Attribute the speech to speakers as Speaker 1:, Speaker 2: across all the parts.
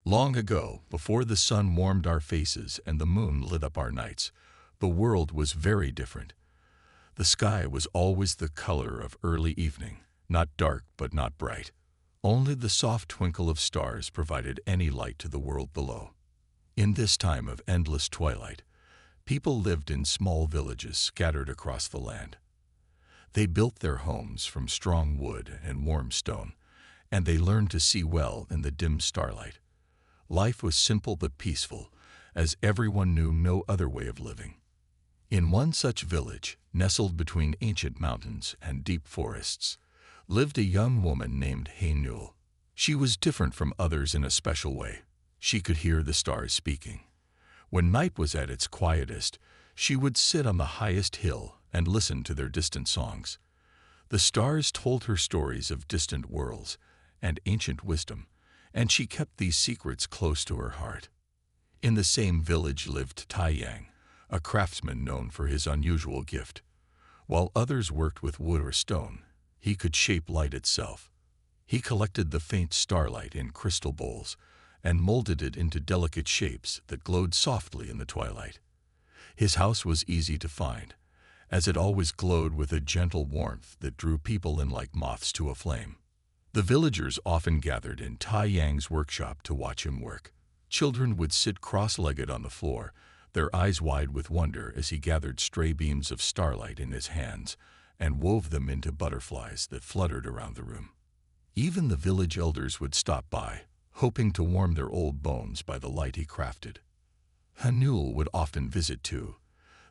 Speaker 1: Long ago, before the sun warmed our faces and the moon lit up our nights, the world was very different. The sky was always the color of early evening, not dark but not bright. Only the soft twinkle of stars provided any light to the world below. In this time of endless twilight, people lived in small villages scattered across the land. They built their homes from strong wood and warm stone, and they learned to see well in the dim starlight. Life was simple but peaceful, as everyone knew no other way of living. In one such village, nestled between ancient mountains and deep forests, lived a young woman named Haynul. She was different from others in a special way. She could hear the stars speaking. When night was at its quietest, she would sit on the highest hill and listen to their distant songs. The stars told her stories of distant worlds and ancient wisdom, and she kept these secrets close to her heart. In the same village lived Tai Yang, a craftsman known for his unusual gift. While others worked with wood or stone, he could shape light itself. He collected the faint starlight in crystal bowls and molded it into delicate shapes that glowed softly in the twilight. His house was easy to find, as it always glowed with a gentle warmth that drew people in like moths to a flame. The villagers often gathered in Tai Yang's workshop to watch him work. Children would sit cross-legged on the floor, their eyes wide with wonder as he gathered stray beams of starlight in his hands and wove them into butterflies that fluttered around the room. Even the village elders would stop by, hoping to warm their old bones by the light he crafted. Hanul would often visit too,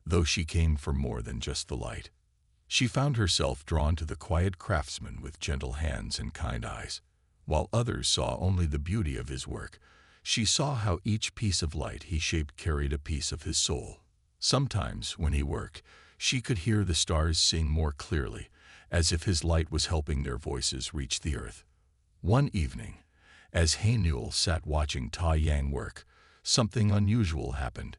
Speaker 1: though she came for more than just the light. She found herself drawn to the quiet craftsman with gentle hands and kind eyes. While others saw only the beauty of his work, she saw how each piece of light he shaped carried a piece of his soul. Sometimes, when he worked, she could hear the stars sing more clearly, as if his light was helping their voices reach the earth. One evening, as Haynul sat watching Tai Yang work, something unusual happened.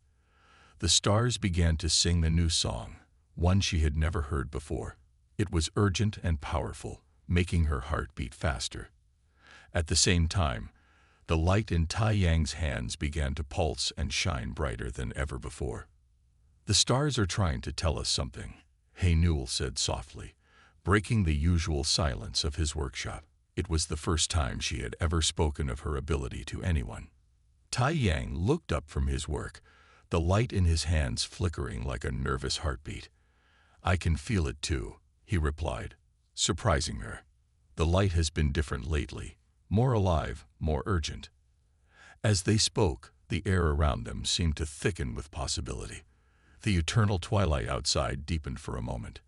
Speaker 1: The stars began to sing a new song, one she had never heard before. It was urgent and powerful, making her heart beat faster. At the same time, the light in Tai Yang's hands began to pulse and shine brighter than ever before. "The stars are trying to tell us something," Haynul said softly, breaking the usual silence of his workshop. It was the first time she had ever spoken of her ability to anyone. Tai Yang looked up from his work, the light in his hands flickering like a nervous heartbeat. "I can feel it too," he replied, surprising her. "The light has been different lately, more alive, more urgent." As they spoke, the air around them seemed to thicken with possibility. The eternal twilight outside deepened for a moment,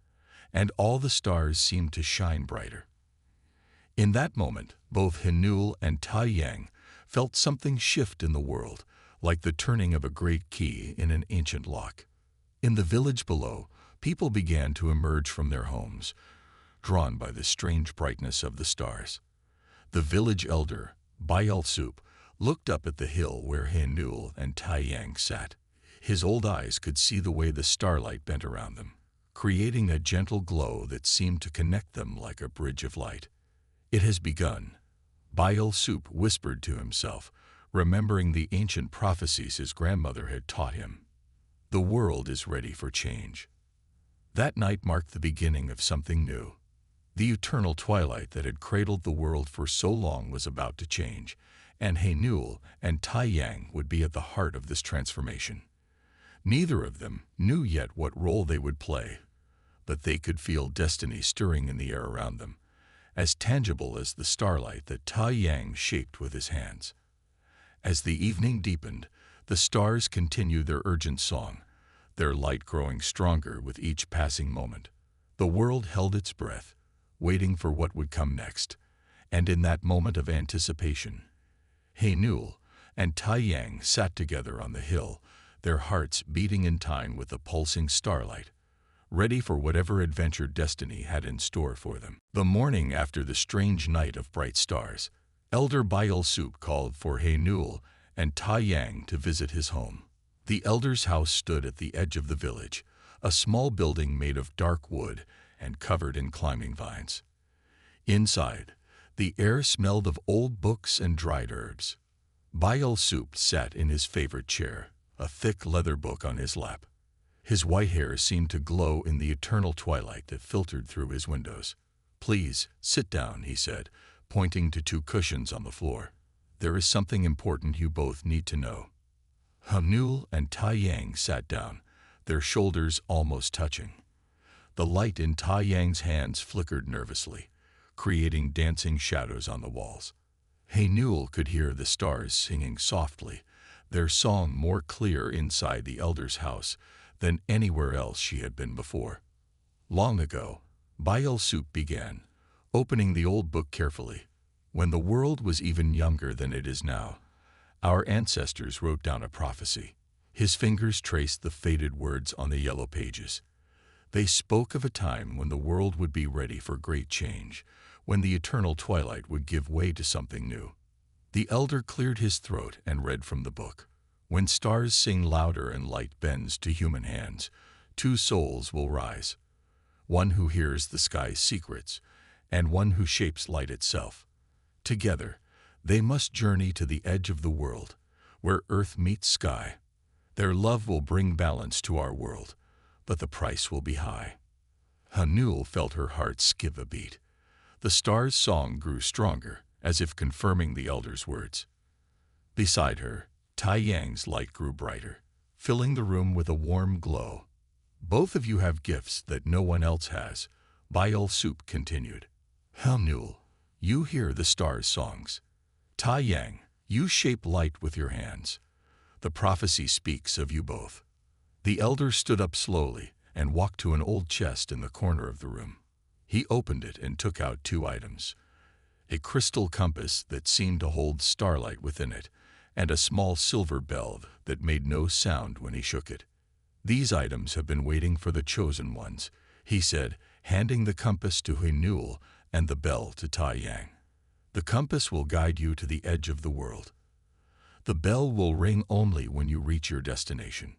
Speaker 1: and all the stars seemed to shine brighter. In that moment, both Haynul and Tai Yang felt something shift in the world, like the turning of a great key in an ancient lock. In the village below, people began to emerge from their homes, drawn by the strange brightness of the stars. The village elder, Baiyal Soup, looked up at the hill where Haynul and Tai Yang sat. His old eyes could see the way the starlight bent around them, creating a gentle glow that seemed to connect them like a bridge of light. "It has begun," Baiyal Soup whispered to himself, remembering the ancient prophecies his grandmother had taught him. "The world is ready for change." That night marked the beginning of something new. The eternal twilight that had cradled the world for so long was about to change, and Haynul and Tai Yang would be at the heart of this transformation. Neither of them knew yet what role they would play, but they could feel destiny stirring in the air around them, as tangible as the starlight that Tai Yang shaped with his hands. As the evening deepened, the stars continued their urgent song, their light growing stronger with each passing moment. The world held its breath, waiting for what would come next, and in that moment of anticipation, Haynul and Tai Yang sat together on the hill, their hearts beating in time with the pulsing starlight, ready for whatever adventure destiny had in store for them. The morning after the strange night of bright stars, Elder Baiyal Soup called for Haynul and Tai Yang to visit his home. The elder's house stood at the edge of the village, a small building made of dark wood and covered in climbing vines. Inside, the air smelled of old books and dried herbs. Bail Soup sat in his favorite chair, a thick leather book on his lap. His white hair seemed to glow in the eternal twilight that filtered through his windows. "Please, sit down," he said, pointing to two cushions on the floor. "There is something important you both need to know." Hamnul and Tai Yang sat down, their shoulders almost touching. The light in Tai Yang's hands flickered nervously, creating dancing shadows on the walls. Hamnul could hear the stars singing softly, their song more clear inside the elder's house than anywhere else she had been before. Long ago, Bail Soup began, opening the old book carefully. When the world was even younger than it is now, our ancestors wrote down a prophecy. His fingers traced the faded words on the yellow pages. They spoke of a time when the world would be ready for great change, when the eternal twilight would give way to something new. The elder cleared his throat and read from the book. "When stars sing louder and light bends to human hands, two souls will rise. One who hears the sky's secrets, and one who shapes light itself. Together, they must journey to the edge of the world, where earth meets sky. Their love will bring balance to our world, but the price will be high." Hamnul felt her heart skip a beat. The star's song grew stronger, as if confirming the elder's words. Beside her, Tai Yang's light grew brighter, filling the room with a warm glow. "Both of you have gifts that no one else has," Bail Soup continued. "Hamnul, you hear the stars' songs. Tai Yang, you shape light with your hands. The prophecy speaks of you both." The elder stood up slowly and walked to an old chest in the corner of the room. He opened it and took out two items: a crystal compass that seemed to hold starlight within it, and a small silver bell that made no sound when he shook it. "These items have been waiting for the chosen ones," he said, handing the compass to Hamnul and the bell to Tai Yang. "The compass will guide you to the edge of the world. The bell will ring only when you reach your destination."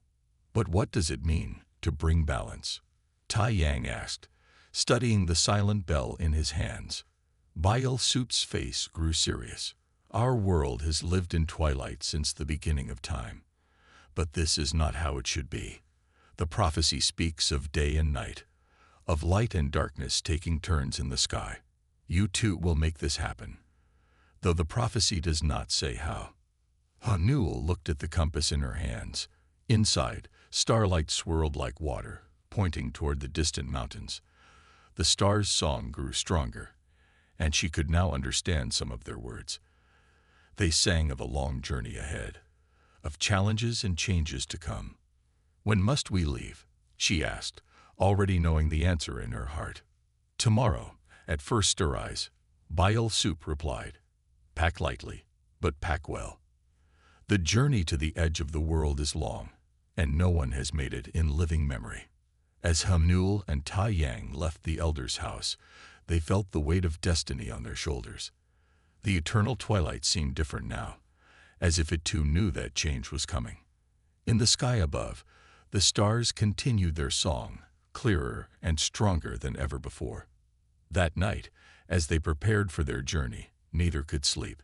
Speaker 1: "But what does it mean, to bring balance?" Tai Yang asked, studying the silent bell in his hands. Bail Soup's face grew serious. "Our world has lived in twilight since the beginning of time. But this is not how it should be. The prophecy speaks of day and night, of light and darkness taking turns in the sky. You two will make this happen, though the prophecy does not say how." Hamnul looked at the compass in her hands. Inside, starlight swirled like water, pointing toward the distant mountains. The stars' song grew stronger, and she could now understand some of their words. They sang of a long journey ahead, of challenges and changes to come. "When must we leave?" she asked, already knowing the answer in her heart. "Tomorrow, at first stir-rise," Bail Soup replied. "Pack lightly, but pack well. The journey to the edge of the world is long, and no one has made it in living memory." As Hamnul and Tai Yang left the elder's house, they felt the weight of destiny on their shoulders. The eternal twilight seemed different now, as if it too knew that change was coming. In the sky above, the stars continued their song, clearer and stronger than ever before. That night, as they prepared for their journey, neither could sleep.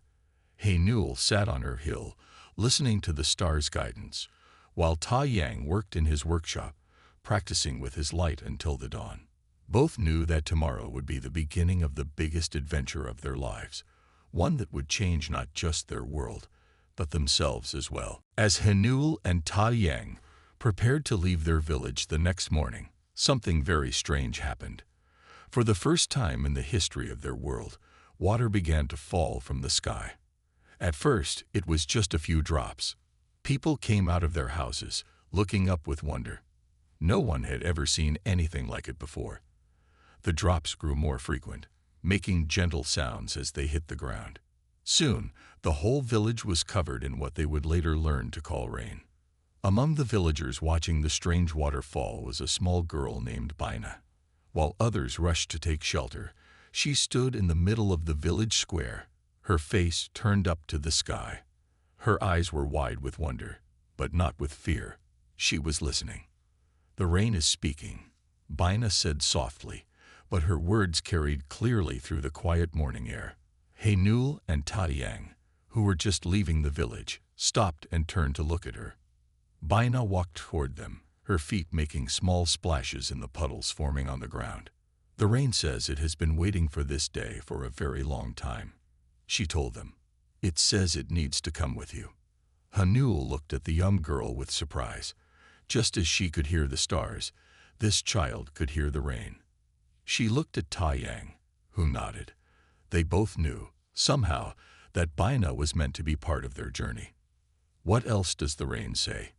Speaker 1: Hamnul sat on her hill, listening to the stars' guidance, while Tai Yang worked in his workshop, practicing with his light until the dawn. Both knew that tomorrow would be the beginning of the biggest adventure of their lives, one that would change not just their world, but themselves as well. As Hamnul and Tai Yang prepared to leave their village the next morning, something very strange happened. For the first time in the history of their world, water began to fall from the sky. At first, it was just a few drops. People came out of their houses, looking up with wonder. No one had ever seen anything like it before. The drops grew more frequent, making gentle sounds as they hit the ground. Soon, the whole village was covered in what they would later learn to call rain. Among the villagers watching the strange waterfall was a small girl named Bina. While others rushed to take shelter, she stood in the middle of the village square, her face turned up to the sky. Her eyes were wide with wonder, but not with fear. She was listening. "The rain is speaking," Bina said softly, but her words carried clearly through the quiet morning air. Hamnul and Tai Yang, who were just leaving the village, stopped and turned to look at her. Bina walked toward them, her feet making small splashes in the puddles forming on the ground. "The rain says it has been waiting for this day for a very long time," she told them. "It says it needs to come with you." Hanul looked at the young girl with surprise. Just as she could hear the stars, this child could hear the rain. She looked at Tai Yang, who nodded. They both knew, somehow, that Bina was meant to be part of their journey. "What else does the rain say?"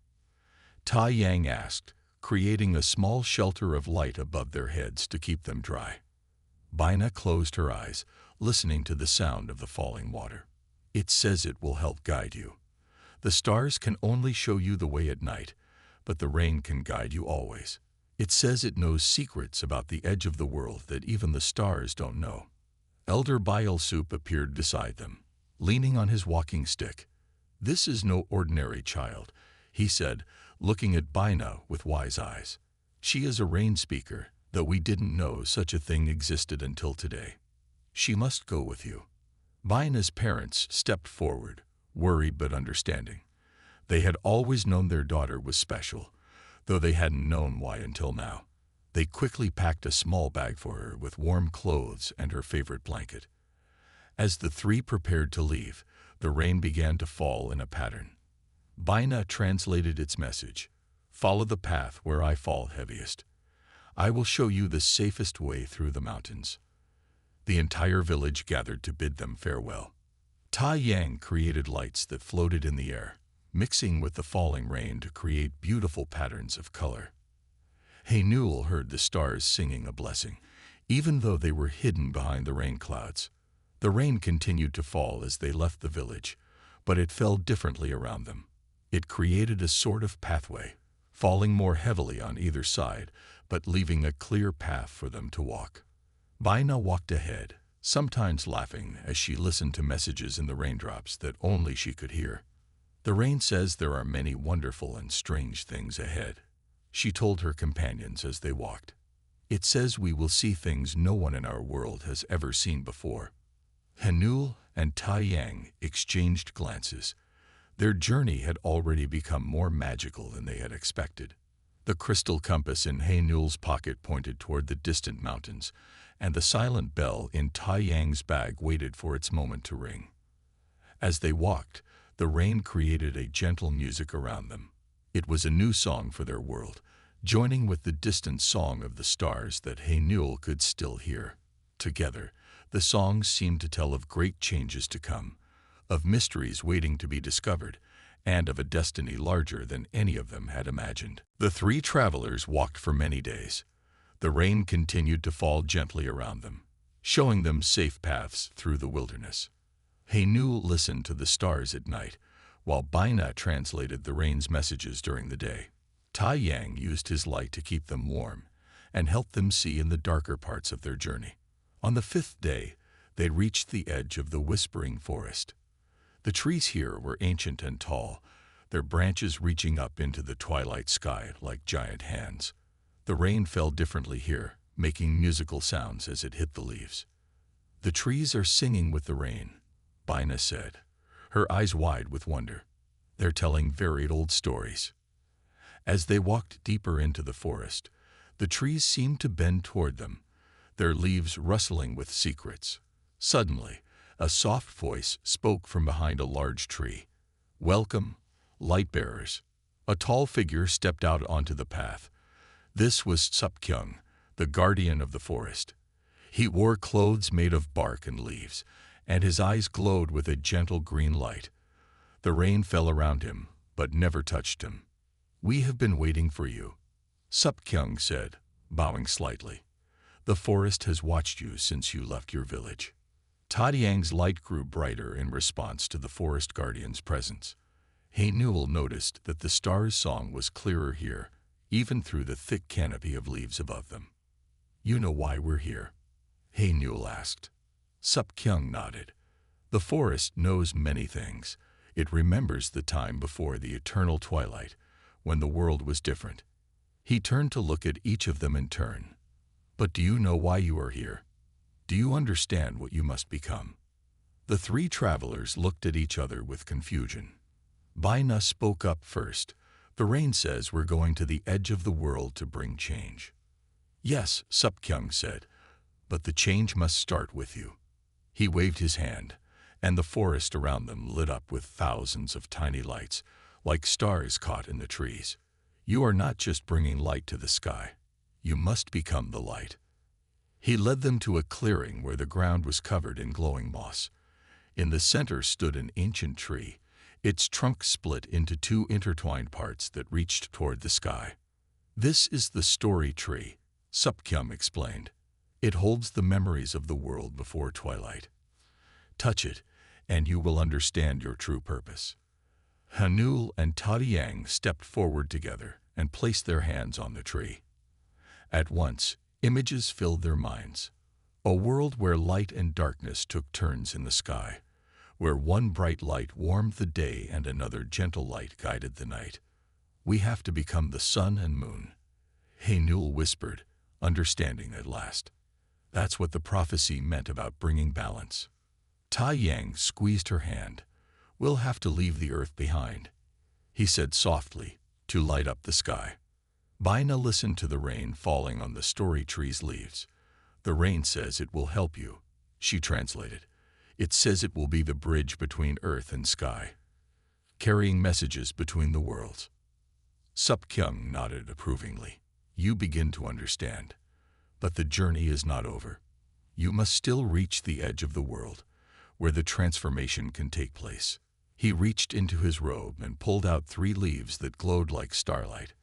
Speaker 1: Tai Yang asked, creating a small shelter of light above their heads to keep them dry. Bina closed her eyes, listening to the sound of the falling water. "It says it will help guide you. The stars can only show you the way at night, but the rain can guide you always. It says it knows secrets about the edge of the world that even the stars don't know." Elder Bielsup appeared beside them, leaning on his walking stick. "This is no ordinary child," he said, looking at Bina with wise eyes. "She is a rain speaker, though we didn't know such a thing existed until today. She must go with you." Bina's parents stepped forward, worried but understanding. They had always known their daughter was special, though they hadn't known why until now. They quickly packed a small bag for her with warm clothes and her favorite blanket. As the three prepared to leave, the rain began to fall in a pattern. Bina translated its message: "Follow the path where I fall heaviest. I will show you the safest way through the mountains." The entire village gathered to bid them farewell. Tai Yang created lights that floated in the air, mixing with the falling rain to create beautiful patterns of color. Hanul heard the stars singing a blessing, even though they were hidden behind the rain clouds. The rain continued to fall as they left the village, but it fell differently around them. It created a sort of pathway, falling more heavily on either side, but leaving a clear path for them to walk. Bina walked ahead, sometimes laughing as she listened to messages in the raindrops that only she could hear. "The rain says there are many wonderful and strange things ahead," she told her companions as they walked. "It says we will see things no one in our world has ever seen before." Hanul and Tai Yang exchanged glances. Their journey had already become more magical than they had expected. The crystal compass in Hanul's pocket pointed toward the distant mountains, and the silent bell in Tai Yang's bag waited for its moment to ring. As they walked, the rain created a gentle music around them. It was a new song for their world, joining with the distant song of the stars that Hanul could still hear. Together, the songs seemed to tell of great changes to come, of mysteries waiting to be discovered, and of a destiny larger than any of them had imagined. The three travelers walked for many days. The rain continued to fall gently around them, showing them safe paths through the wilderness. Hanul listened to the stars at night, while Bina translated the rain's messages during the day. Tai Yang used his light to keep them warm and helped them see in the darker parts of their journey. On the 5th day, they reached the edge of the Whispering Forest. The trees here were ancient and tall, their branches reaching up into the twilight sky like giant hands. The rain fell differently here, making musical sounds as it hit the leaves. "The trees are singing with the rain," Bina said, her eyes wide with wonder. "They're telling very old stories." As they walked deeper into the forest, the trees seemed to bend toward them, their leaves rustling with secrets. Suddenly, a soft voice spoke from behind a large tree. "Welcome, light-bearers." A tall figure stepped out onto the path. This was Supkyung, the guardian of the forest. He wore clothes made of bark and leaves, and his eyes glowed with a gentle green light. The rain fell around him, but never touched him. "We have been waiting for you," Supkyung said, bowing slightly. "The forest has watched you since you left your village." Tai Yang's light grew brighter in response to the forest guardian's presence. Hanul noticed that the stars' song was clearer here, even through the thick canopy of leaves above them. "You know why we're here?" Hanul asked. Supkyung nodded. "The forest knows many things. It remembers the time before the eternal twilight, when the world was different." He turned to look at each of them in turn. "But do you know why you are here? Do you understand what you must become?" The three travelers looked at each other with confusion. Baina spoke up first. The rain says we're going to the edge of the world to bring change. Yes, Supkyung said, but the change must start with you. He waved his hand, and the forest around them lit up with thousands of tiny lights, like stars caught in the trees. You are not just bringing light to the sky. You must become the light. He led them to a clearing where the ground was covered in glowing moss. In the center stood an ancient tree, its trunk split into two intertwined parts that reached toward the sky. This is the story tree, Supkyum explained. It holds the memories of the world before twilight. Touch it, and you will understand your true purpose. Hanul and Taoyang stepped forward together and placed their hands on the tree. At once, images filled their minds. A world where light and darkness took turns in the sky, where one bright light warmed the day and another gentle light guided the night. We have to become the sun and moon. Hanul whispered, understanding at last. That's what the prophecy meant about bringing balance. Taoyang squeezed her hand. We'll have to leave the earth behind, he said softly, to light up the sky. Baina listened to the rain falling on the story tree's leaves. The rain says it will help you, she translated. It says it will be the bridge between earth and sky, carrying messages between the worlds. Supkyung nodded approvingly. You begin to understand. But the journey is not over. You must still reach the edge of the world, where the transformation can take place. He reached into his robe and pulled out 3 leaves that glowed like starlight.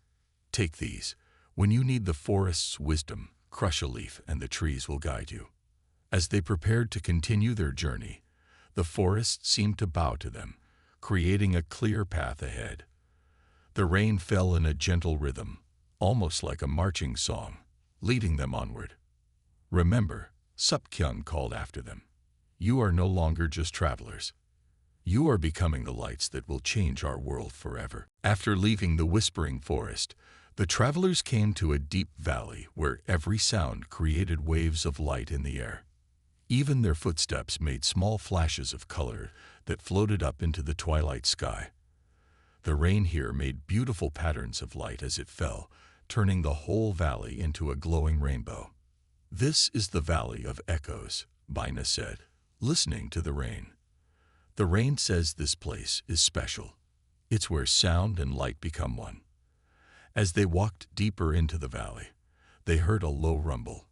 Speaker 1: Take these. When you need the forest's wisdom, crush a leaf and the trees will guide you. As they prepared to continue their journey, the forest seemed to bow to them, creating a clear path ahead. The rain fell in a gentle rhythm, almost like a marching song, leading them onward. Remember, Supkyung called after them. You are no longer just travelers. You are becoming the lights that will change our world forever. After leaving the whispering forest, the travelers came to a deep valley where every sound created waves of light in the air. Even their footsteps made small flashes of color that floated up into the twilight sky. The rain here made beautiful patterns of light as it fell, turning the whole valley into a glowing rainbow. This is the Valley of Echoes, Baina said, listening to the rain. The rain says this place is special. It's where sound and light become one. As they walked deeper into the valley, they heard a low rumble.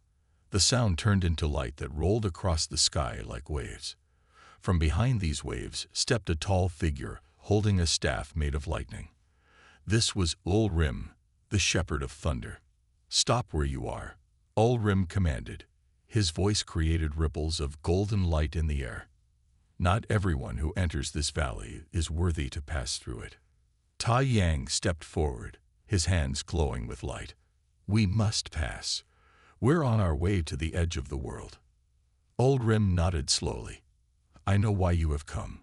Speaker 1: The sound turned into light that rolled across the sky like waves. From behind these waves stepped a tall figure holding a staff made of lightning. This was Ulrim, the shepherd of thunder. Stop where you are, Ulrim commanded. His voice created ripples of golden light in the air. Not everyone who enters this valley is worthy to pass through it. Taoyang stepped forward, his hands glowing with light. We must pass. We're on our way to the edge of the world. Ulrim nodded slowly. I know why you have come.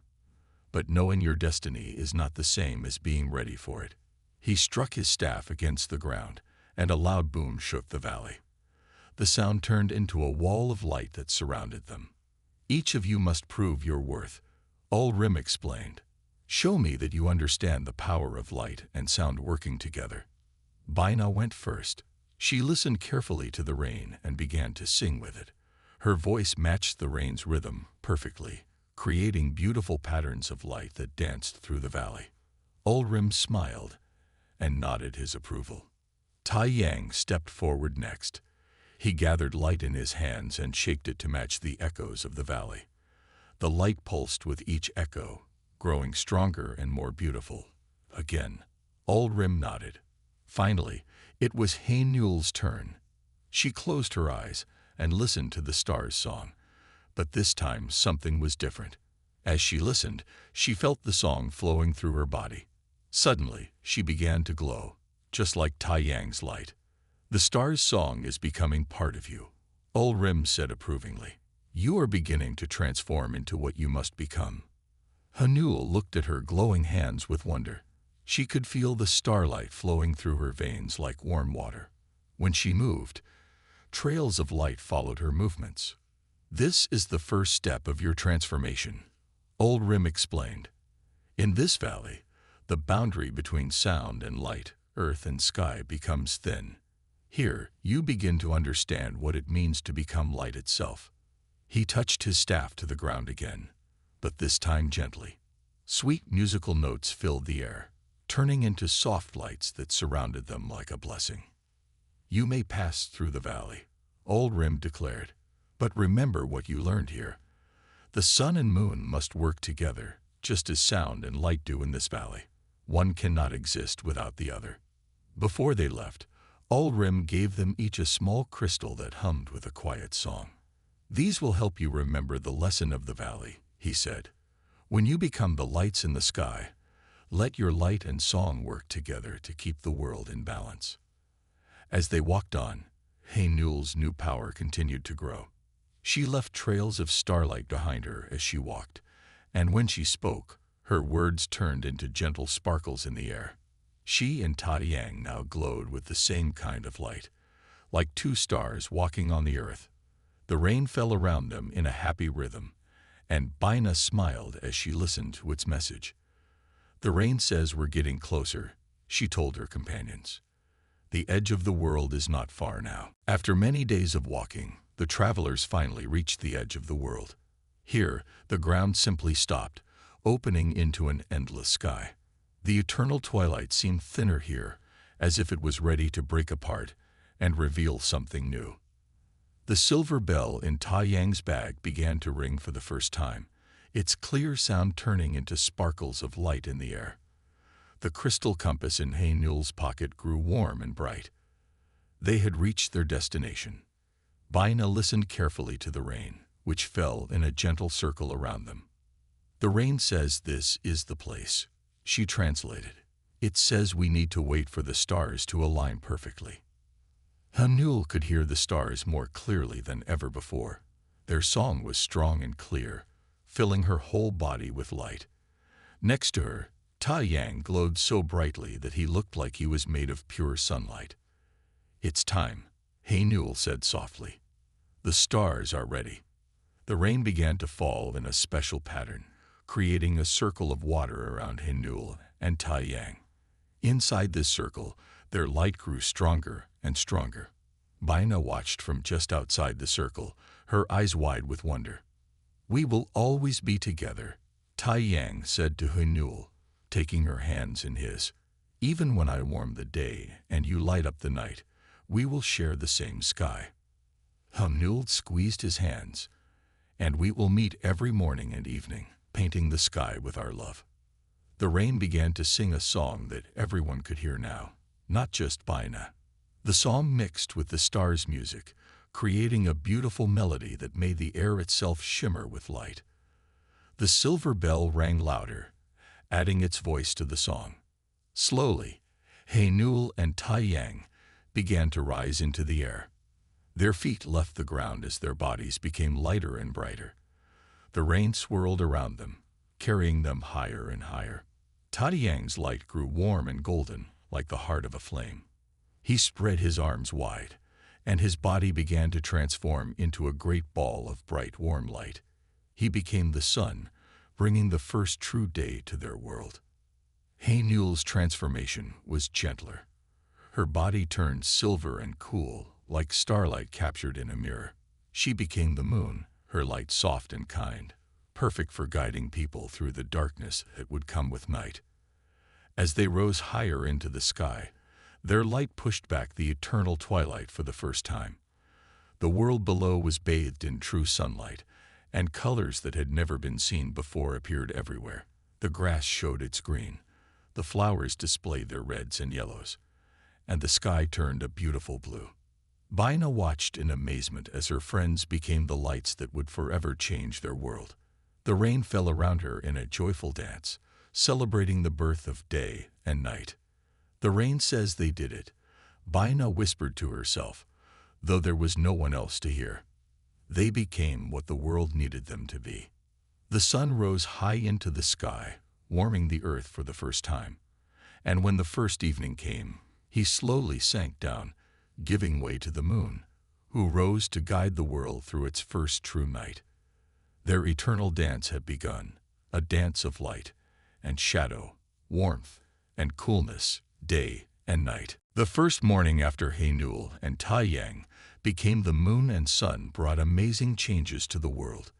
Speaker 1: But knowing your destiny is not the same as being ready for it. He struck his staff against the ground, and a loud boom shook the valley. The sound turned into a wall of light that surrounded them. Each of you must prove your worth, Ulrim explained. Show me that you understand the power of light and sound working together. Baina went first. She listened carefully to the rain and began to sing with it. Her voice matched the rain's rhythm perfectly, creating beautiful patterns of light that danced through the valley. Ulrim smiled and nodded his approval. Taoyang stepped forward next. He gathered light in his hands and shaped it to match the echoes of the valley. The light pulsed with each echo, growing stronger and more beautiful. Again, Ulrim nodded. Finally, it was Hainul's turn. She closed her eyes and listened to the stars' song. But this time something was different. As she listened, she felt the song flowing through her body. Suddenly, she began to glow, just like Taoyang's light. The stars' song is becoming part of you, Ulrim said approvingly. You are beginning to transform into what you must become. Hanul looked at her glowing hands with wonder. She could feel the starlight flowing through her veins like warm water. When she moved, trails of light followed her movements. This is the first step of your transformation, Old Rim explained. In this valley, the boundary between sound and light, earth and sky becomes thin. Here, you begin to understand what it means to become light itself. He touched his staff to the ground again, but this time gently. Sweet musical notes filled the air, turning into soft lights that surrounded them like a blessing. You may pass through the valley, Old Rim declared, but remember what you learned here. The sun and moon must work together, just as sound and light do in this valley. One cannot exist without the other. Before they left, Old Rim gave them each a small crystal that hummed with a quiet song. These will help you remember the lesson of the valley, he said. When you become the lights in the sky, let your light and song work together to keep the world in balance. As they walked on, Haynul's new power continued to grow. She left trails of starlight behind her as she walked, and when she spoke, her words turned into gentle sparkles in the air. She and Taiyang now glowed with the same kind of light, like two stars walking on the earth. The rain fell around them in a happy rhythm, and Bina smiled as she listened to its message. The rain says we're getting closer, she told her companions. The edge of the world is not far now. After many days of walking, the travelers finally reached the edge of the world. Here, the ground simply stopped, opening into an endless sky. The eternal twilight seemed thinner here, as if it was ready to break apart and reveal something new. The silver bell in Taiyang's bag began to ring for the first time, its clear sound turning into sparkles of light in the air. The crystal compass in Haynul's pocket grew warm and bright. They had reached their destination. Bina listened carefully to the rain, which fell in a gentle circle around them. The rain says this is the place, she translated. It says we need to wait for the stars to align perfectly. Haynul could hear the stars more clearly than ever before. Their song was strong and clear, filling her whole body with light. Next to her, Taiyang glowed so brightly that he looked like he was made of pure sunlight. It's time, Haynul said softly. The stars are ready. The rain began to fall in a special pattern, creating a circle of water around Haynul and Taiyang. Inside this circle, their light grew stronger and stronger. Bina watched from just outside the circle, her eyes wide with wonder. We will always be together, Taiyang said to Haynul, taking her hands in his. Even when I warm the day and you light up the night, we will share the same sky. Haynul squeezed his hands, and we will meet every morning and evening, painting the sky with our love. The rain began to sing a song that everyone could hear now, not just Bina. The song mixed with the stars' music, creating a beautiful melody that made the air itself shimmer with light. The silver bell rang louder, adding its voice to the song. Slowly, Haynul and Taiyang began to rise into the air. Their feet left the ground as their bodies became lighter and brighter. The rain swirled around them, carrying them higher and higher. Taiyang's light grew warm and golden, like the heart of a flame. He spread his arms wide, and his body began to transform into a great ball of bright, warm light. He became the sun, bringing the first true day to their world. Haynul's transformation was gentler. Her body turned silver and cool, like starlight captured in a mirror. She became the moon, her light soft and kind, perfect for guiding people through the darkness that would come with night. As they rose higher into the sky, their light pushed back the eternal twilight for the first time. The world below was bathed in true sunlight, and colors that had never been seen before appeared everywhere. The grass showed its green, the flowers displayed their reds and yellows, and the sky turned a beautiful blue. Bina watched in amazement as her friends became the lights that would forever change their world. The rain fell around her in a joyful dance, celebrating the birth of day and night. The rain says they did it, Bina whispered to herself, though there was no one else to hear. They became what the world needed them to be. The sun rose high into the sky, warming the earth for the first time. And when the first evening came, he slowly sank down, giving way to the moon, who rose to guide the world through its first true night. Their eternal dance had begun, a dance of light and shadow, warmth and coolness, day and night. The first morning after Hainul and Taiyang became the moon and sun brought amazing changes to the world.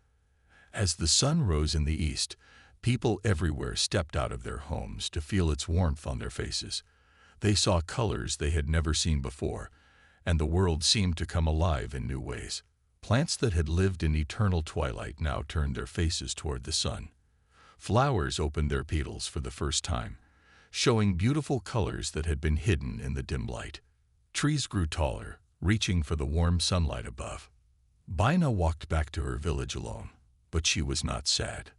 Speaker 1: As the sun rose in the east, people everywhere stepped out of their homes to feel its warmth on their faces. They saw colors they had never seen before, and the world seemed to come alive in new ways. Plants that had lived in eternal twilight now turned their faces toward the sun. Flowers opened their petals for the first time, showing beautiful colors that had been hidden in the dim light. Trees grew taller, reaching for the warm sunlight above. Bina walked back to her village alone, but she was not sad.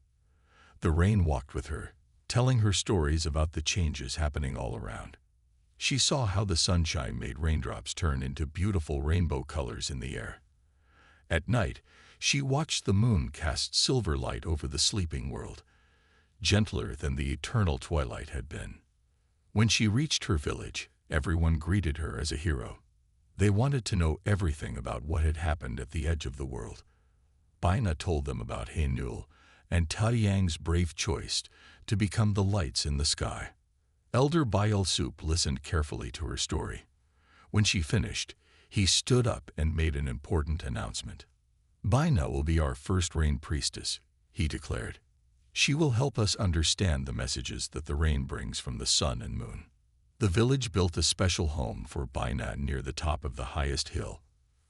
Speaker 1: The rain walked with her, telling her stories about the changes happening all around. She saw how the sunshine made raindrops turn into beautiful rainbow colors in the air. At night, she watched the moon cast silver light over the sleeping world, gentler than the eternal twilight had been. When she reached her village, everyone greeted her as a hero. They wanted to know everything about what had happened at the edge of the world. Bina told them about Hainul and Taiyang's brave choice to become the lights in the sky. Elder Bail Soup listened carefully to her story. When she finished, he stood up and made an important announcement. Bina will be our first rain priestess, he declared. She will help us understand the messages that the rain brings from the sun and moon. The village built a special home for Bina near the top of the highest hill.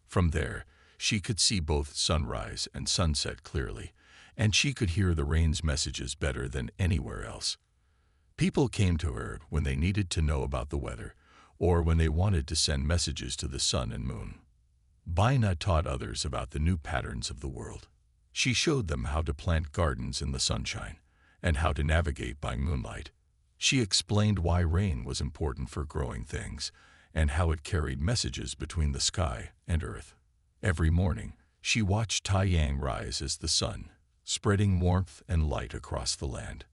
Speaker 1: From there, she could see both sunrise and sunset clearly, and she could hear the rain's messages better than anywhere else. People came to her when they needed to know about the weather, or when they wanted to send messages to the sun and moon. Bina taught others about the new patterns of the world. She showed them how to plant gardens in the sunshine, and how to navigate by moonlight. She explained why rain was important for growing things, and how it carried messages between the sky and earth. Every morning, she watched Taiyang rise as the sun, spreading warmth and light across the land.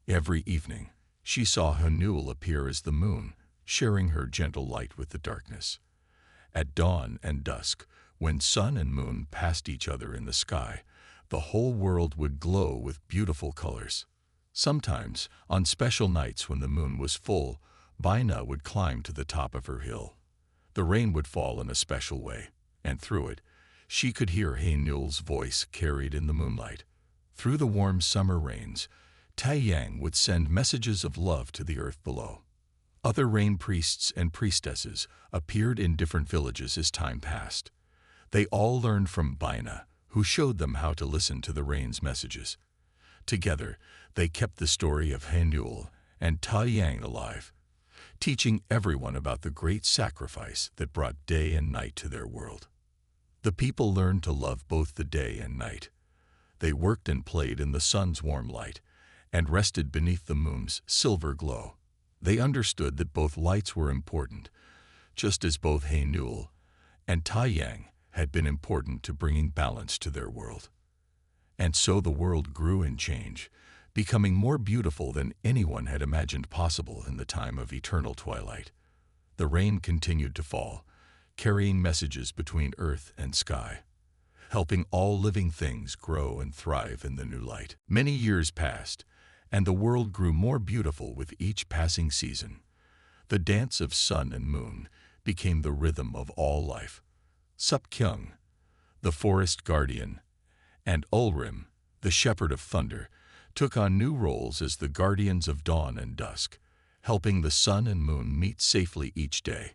Speaker 1: Every evening, she saw Hainul appear as the moon, sharing her gentle light with the darkness. At dawn and dusk, when sun and moon passed each other in the sky, the whole world would glow with beautiful colors. Sometimes, on special nights when the moon was full, Bina would climb to the top of her hill. The rain would fall in a special way, and through it, she could hear Hainul's voice carried in the moonlight. Through the warm summer rains, Taiyang would send messages of love to the earth below. Other rain priests and priestesses appeared in different villages as time passed. They all learned from Bina, who showed them how to listen to the rain's messages. Together, they kept the story of Hainul and Taiyang alive, teaching everyone about the great sacrifice that brought day and night to their world. The people learned to love both the day and night. They worked and played in the sun's warm light, and rested beneath the moon's silver glow. They understood that both lights were important, just as both Hainul and Taiyang had been important to bringing balance to their world. And so the world grew in change, becoming more beautiful than anyone had imagined possible in the time of eternal twilight. The rain continued to fall, carrying messages between earth and sky, helping all living things grow and thrive in the new light. Many years passed, and the world grew more beautiful with each passing season. The dance of sun and moon became the rhythm of all life. Supkyung, the forest guardian, and Ulrim, the shepherd of thunder, took on new roles as the guardians of dawn and dusk, helping the sun and moon meet safely each day.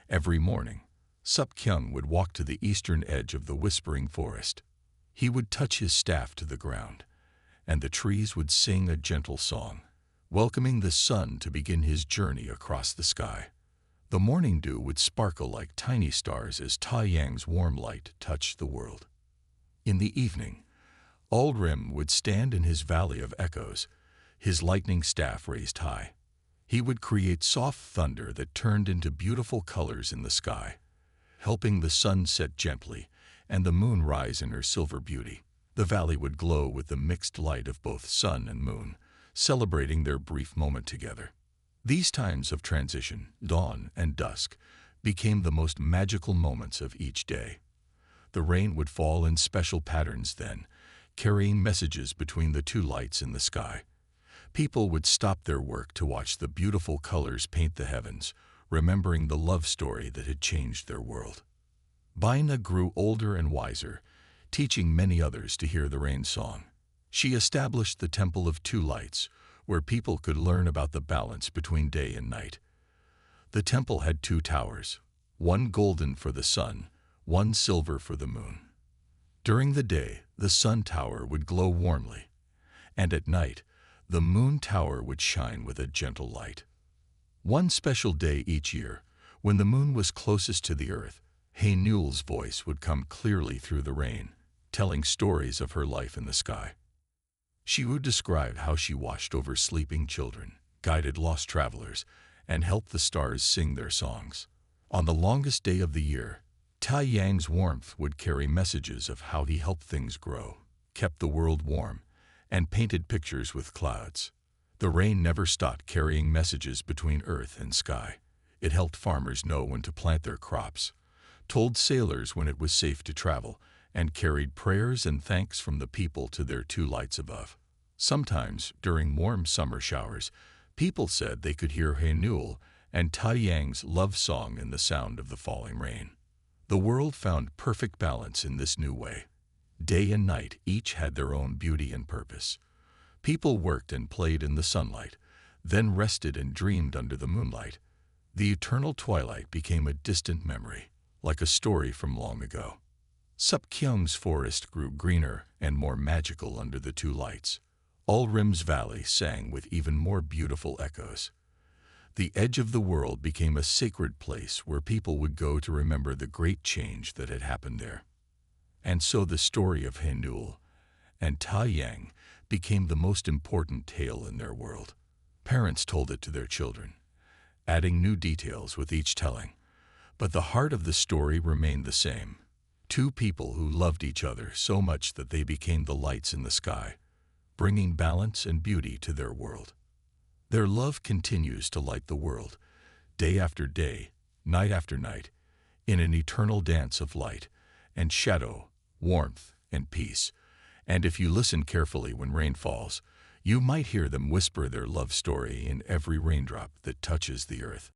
Speaker 1: Every morning, Supkyung would walk to the eastern edge of the whispering forest. He would touch his staff to the ground, and the trees would sing a gentle song, welcoming the sun to begin his journey across the sky. The morning dew would sparkle like tiny stars as Taiyang's warm light touched the world. In the evening, Ulrim would stand in his valley of echoes, his lightning staff raised high. He would create soft thunder that turned into beautiful colors in the sky, helping the sun set gently and the moon rise in her silver beauty. The valley would glow with the mixed light of both sun and moon, celebrating their brief moment together. These times of transition, dawn and dusk, became the most magical moments of each day. The rain would fall in special patterns then, carrying messages between the two lights in the sky. People would stop their work to watch the beautiful colors paint the heavens, remembering the love story that had changed their world. Bina grew older and wiser, teaching many others to hear the rain song. She established the Temple of Two Lights, where people could learn about the balance between day and night. The temple had two towers, one golden for the sun, one silver for the moon. During the day, the sun tower would glow warmly, and at night, the moon tower would shine with a gentle light. One special day each year, when the moon was closest to the earth, Haynul's voice would come clearly through the rain, telling stories of her life in the sky. She would describe how she watched over sleeping children, guided lost travelers, and helped the stars sing their songs. On the longest day of the year, Tai Yang's warmth would carry messages of how he helped things grow, kept the world warm, and painted pictures with clouds. The rain never stopped carrying messages between earth and sky. It helped farmers know when to plant their crops, told sailors when it was safe to travel, and carried prayers and thanks from the people to their two lights above. Sometimes, during warm summer showers, people said they could hear Haynul and Tai Yang's love song in the sound of the falling rain. The world found perfect balance in this new way. Day and night each had their own beauty and purpose. People worked and played in the sunlight, then rested and dreamed under the moonlight. The eternal twilight became a distant memory, like a story from long ago. Supkyung's forest grew greener and more magical under the two lights. Ulrim's valley sang with even more beautiful echoes. The edge of the world became a sacred place where people would go to remember the great change that had happened there. And so the story of Haynul and Tai Yang became the most important tale in their world. Parents told it to their children, adding new details with each telling. But the heart of the story remained the same. Two people who loved each other so much that they became the lights in the sky, bringing balance and beauty to their world. Their love continues to light the world, day after day, night after night, in an eternal dance of light and shadow, warmth and peace. And if you listen carefully when rain falls, you might hear them whisper their love story in every raindrop that touches the earth.